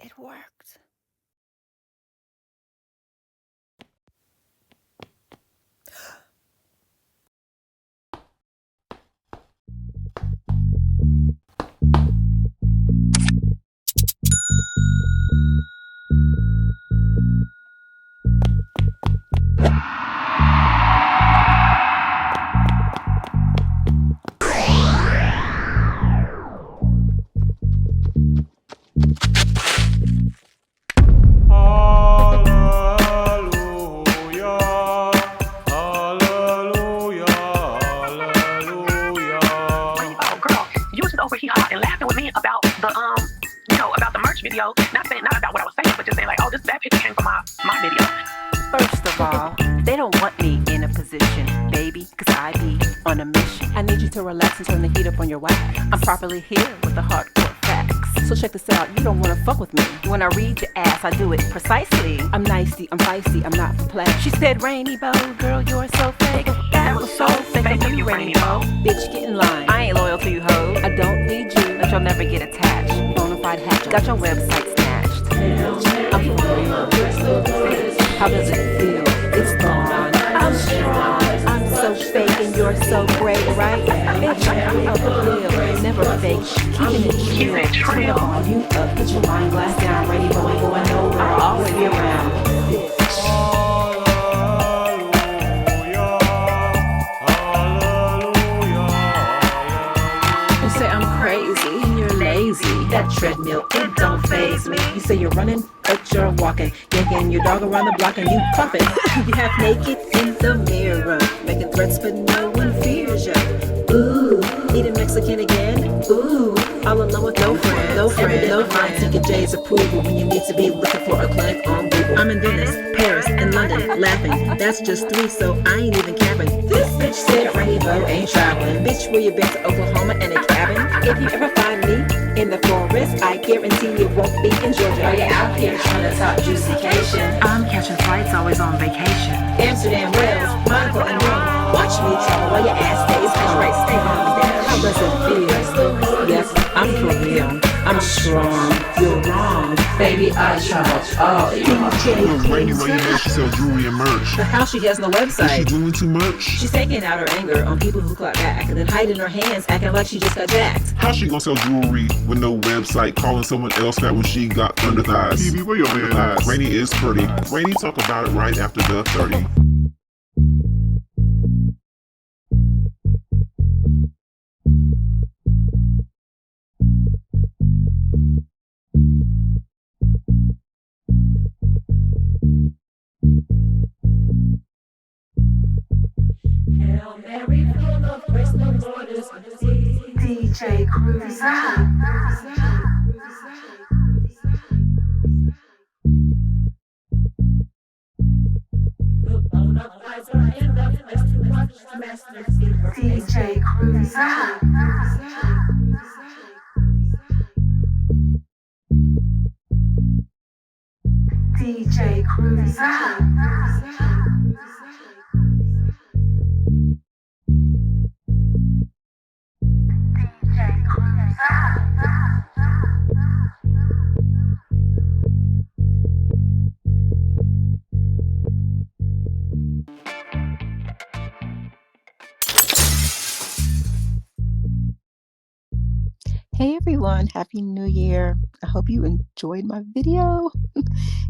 It worked. And laughing with me about the merch video. Not about what I was saying, but just saying like, oh, that picture came from my video. First of all, they don't want me in a position, baby, cause I be on a mission. I need you to relax and turn the heat up on your wax. I'm properly here with the hardcore facts. So check this out, you don't wanna fuck with me. When I read the ass, I do it precisely. I'm nicey, I'm feisty, I'm not for play. She said, Rainy Bo, girl, you're so fake. That was so fake of you, Rainy Bo. Bitch, get in line. I ain't loyal to you, ho. I don't need you, but you'll never get attached. Bonafide hatch, got your website snatched. I'm for real. How does it feel? It's gone. I'm strong. I'm so fake and you're so great, right? Bitch, I'm real for real. Never fake. Keeping it real. You up, put your wine glass down. Ready, but we going nowhere. I'll always be around. You say I'm crazy and you're lazy. That treadmill, it don't faze me. You say you're running, but you're walking. Yanking your dog around the block and you coughing. You half naked in the mirror, making threats but no one fears you. Ooh, eating Mexican again? Ooh, all alone with no friend, no friend, no friend. Seeking Jay's approval when you need to be looking for a clinic on Google. I'm in Venice, Paris, and London, laughing. That's just 3, so I ain't even capping. This bitch said Rainbow ain't traveling. Bitch, where you been to Oklahoma in a cabin? If you ever find me in the forest, I guarantee it won't be in Georgia. Are you out here trying to talk juicycation? I'm catching flights, always on vacation. Amsterdam, Wales, Monaco, and Rome. Watch me travel while your ass stays home. Right, stay home. How does it feel? Yes, I'm for real. I'm strong. You're wrong. Baby, I travel all Look, Rainy, why you know she sells jewelry and merch? But how she has no Is she website? doing too much? She's taking out her anger on people who clap back and then hiding her hands, acting like she just got jacked. How she gonna sell jewelry with no website, calling someone else fat when she got thunder thighs? Phoebe, where your man eyes? Rainy is pretty. Rainy talk about it right after the 30. Hail Mary, full of grace, the Lord is with thee. DJ Cruza. The bona fides are in the flesh to watch the master see her face. DJ Cruza. DJ Cruza. Hey everyone, Happy New Year. I hope you enjoyed my video.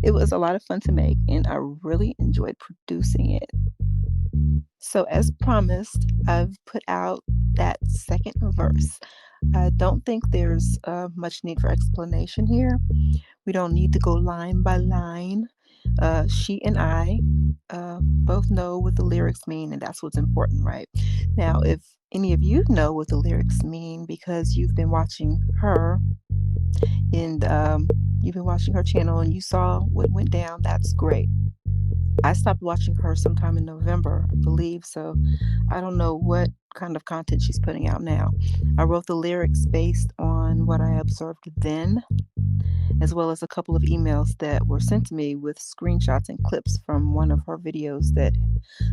It was a lot of fun to make and I really enjoyed producing it. So as promised, I've put out that second verse. I don't think there's much need for explanation here. We don't need to go line by line. She and I both know what the lyrics mean, and that's what's important, right? Now, if any of you know what the lyrics mean because you've been watching her and you've been watching her channel and you saw what went down, that's great. I stopped watching her sometime in November, I believe, so I don't know what kind of content she's putting out now. I wrote the lyrics based on what I observed then, as well as a couple of emails that were sent to me with screenshots and clips from one of her videos that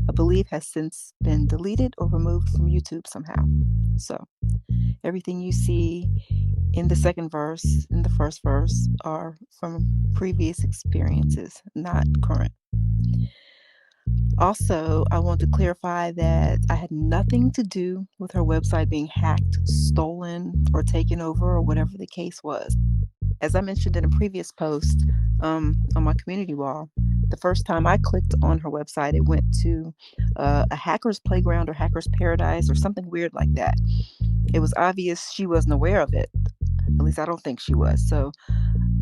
I believe has since been deleted or removed from YouTube somehow. So everything you see in the second verse, in the first verse, are from previous experiences, not current. Also, I want to clarify that I had nothing to do with her website being hacked, stolen, or taken over, or whatever the case was. As I mentioned in a previous post on my community wall, the first time I clicked on her website, it went to a hacker's playground or hacker's paradise or something weird like that. It was obvious she wasn't aware of it. At least I don't think she was. So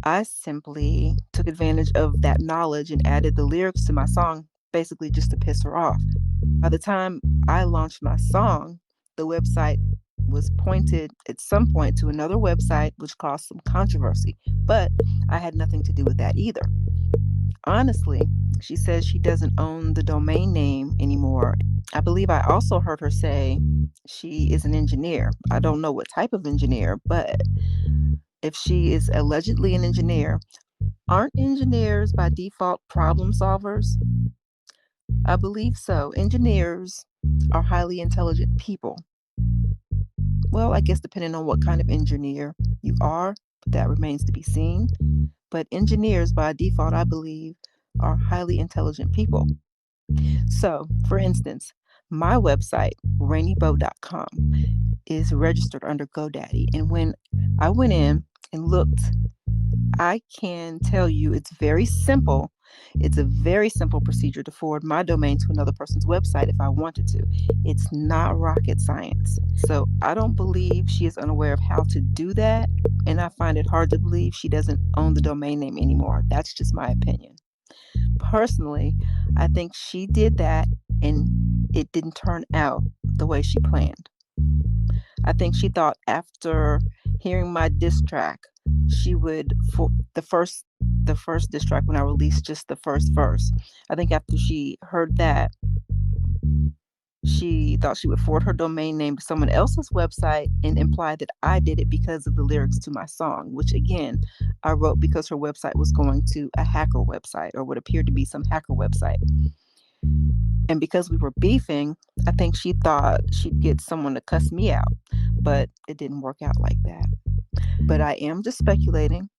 I simply took advantage of that knowledge and added the lyrics to my song, basically just to piss her off. By the time I launched my song, the website was pointed at some point to another website, which caused some controversy. But I had nothing to do with that either. Honestly, she says she doesn't own the domain name anymore. I believe I also heard her say she is an engineer. I don't know what type of engineer, but if she is allegedly an engineer, aren't engineers by default problem solvers? I believe so. Engineers are highly intelligent people. Well, I guess depending on what kind of engineer you are, that remains to be seen. But engineers by default, I believe, are highly intelligent people. So, for instance, my website, rainybow.com, is registered under GoDaddy. And when I went in and looked, I can tell you it's very simple. It's a very simple procedure to forward my domain to another person's website if I wanted to. It's not rocket science. So I don't believe she is unaware of how to do that. And I find it hard to believe she doesn't own the domain name anymore. That's just my opinion. Personally, I think she did that and it didn't turn out the way she planned. I think she thought after hearing my diss track, she would, for the first diss track when I released just the first verse, I think after she heard that, she thought she would forward her domain name to someone else's website and imply that I did it because of the lyrics to my song, which again, I wrote because her website was going to a hacker website or what appeared to be some hacker website. And because we were beefing, I think she thought she'd get someone to cuss me out, but it didn't work out like that. But I am just speculating,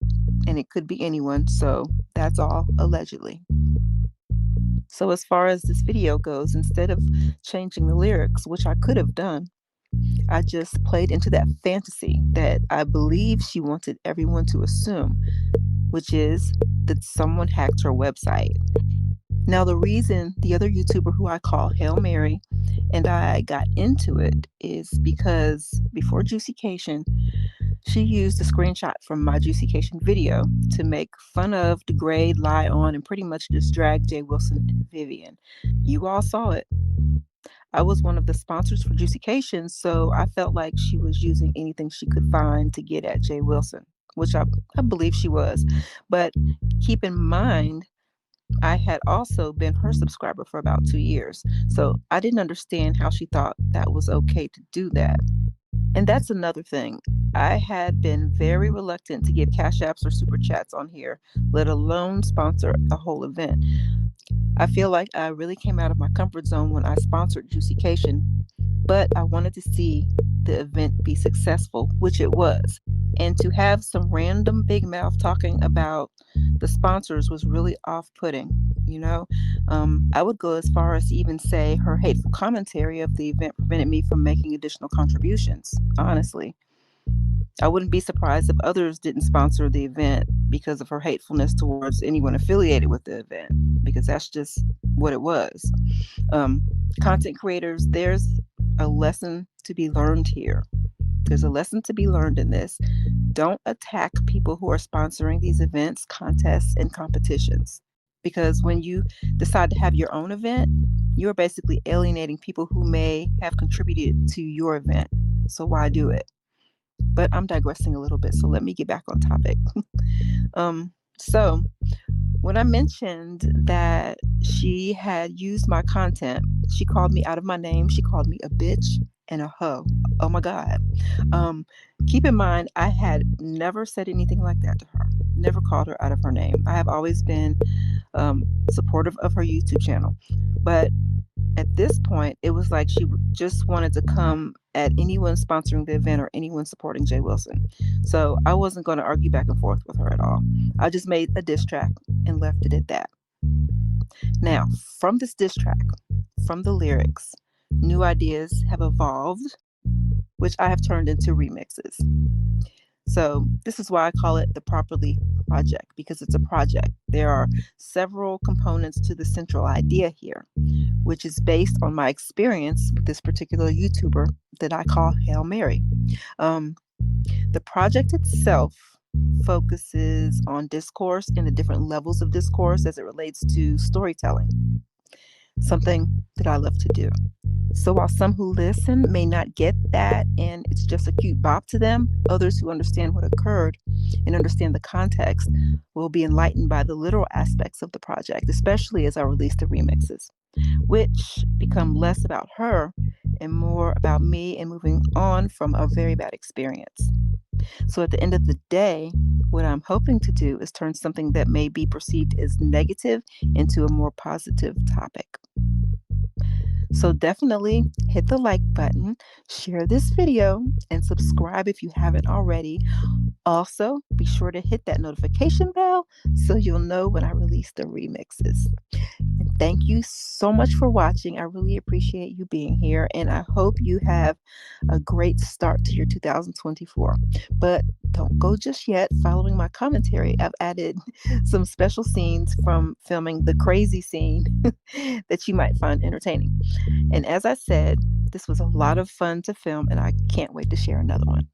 and it could be anyone, so that's all allegedly. So as far as this video goes, instead of changing the lyrics, which I could have done, I just played into that fantasy that I believe she wanted everyone to assume, which is that someone hacked her website. Now, the reason the other YouTuber who I call Hail Mary and I got into it is because before Juicycation, she used a screenshot from my Juicycation video to make fun of, degrade, lie on, and pretty much just drag Jay Wilson and Vivian. You all saw it. I was one of the sponsors for Juicycation, so I felt like she was using anything she could find to get at Jay Wilson, which I believe she was. But keep in mind, I had also been her subscriber for about 2 years, so I didn't understand how she thought that was okay to do that. And that's another thing. I had been very reluctant to give cash apps or super chats on here, let alone sponsor a whole event. I feel like I really came out of my comfort zone when I sponsored Juicycation, but I wanted to see the event be successful, which it was. And to have some random big mouth talking about the sponsors was really off-putting, you know? I would go as far as to even say her hateful commentary of the event prevented me from making additional contributions, honestly. I wouldn't be surprised if others didn't sponsor the event because of her hatefulness towards anyone affiliated with the event, because that's just what it was. Content creators, there's a lesson to be learned here. There's a lesson to be learned in this. Don't attack people who are sponsoring these events, contests, and competitions. Because when you decide to have your own event, you're basically alienating people who may have contributed to your event. So why do it? But I'm digressing a little bit, so let me get back on topic. So when I mentioned that she had used my content, she called me out of my name. She called me a bitch and a hoe. Oh my God. Keep in mind, I had never said anything like that to her, never called her out of her name. I have always been supportive of her YouTube channel. But at this point, it was like she just wanted to come at anyone sponsoring the event or anyone supporting Jay Wilson. So I wasn't going to argue back and forth with her at all. I just made a diss track and left it at that. Now, from this diss track, from the lyrics, new ideas have evolved, which I have turned into remixes. So this is why I call it the Properly Project, because it's a project. There are several components to the central idea here, which is based on my experience with this particular YouTuber that I call Hail Mary. The project itself focuses on discourse and the different levels of discourse as it relates to storytelling, something that I love to do. So while some who listen may not get that and it's just a cute bop to them, others who understand what occurred and understand the context will be enlightened by the literal aspects of the project, especially as I release the remixes, which become less about her and more about me and moving on from a very bad experience. So at the end of the day, what I'm hoping to do is turn something that may be perceived as negative into a more positive topic. So definitely hit the like button, share this video, and subscribe if you haven't already. Also, be sure to hit that notification bell so you'll know when I release the remixes. And thank you so much for watching. I really appreciate you being here, and I hope you have a great start to your 2024. But don't go just yet. Following my commentary, I've added some special scenes from filming the crazy scene that you might find entertaining. And as I said, this was a lot of fun to film, and I can't wait to share another one.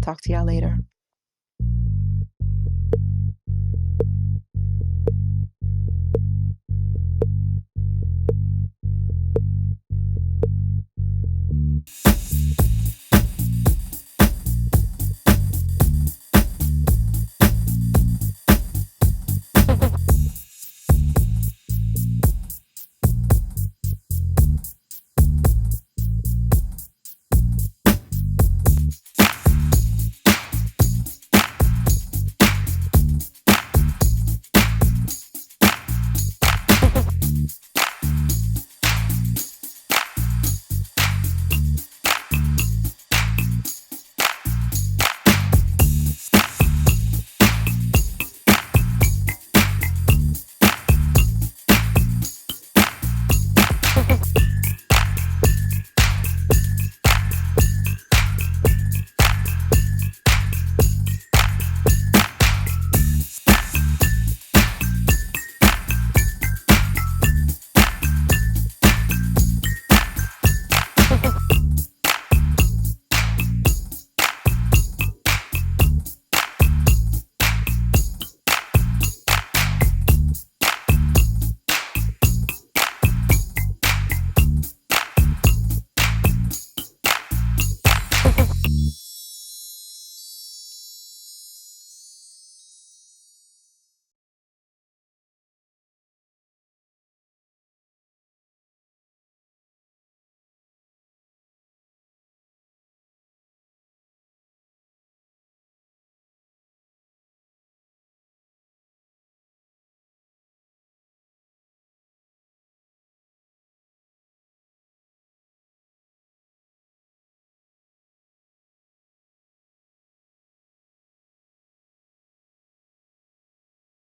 Talk to y'all later.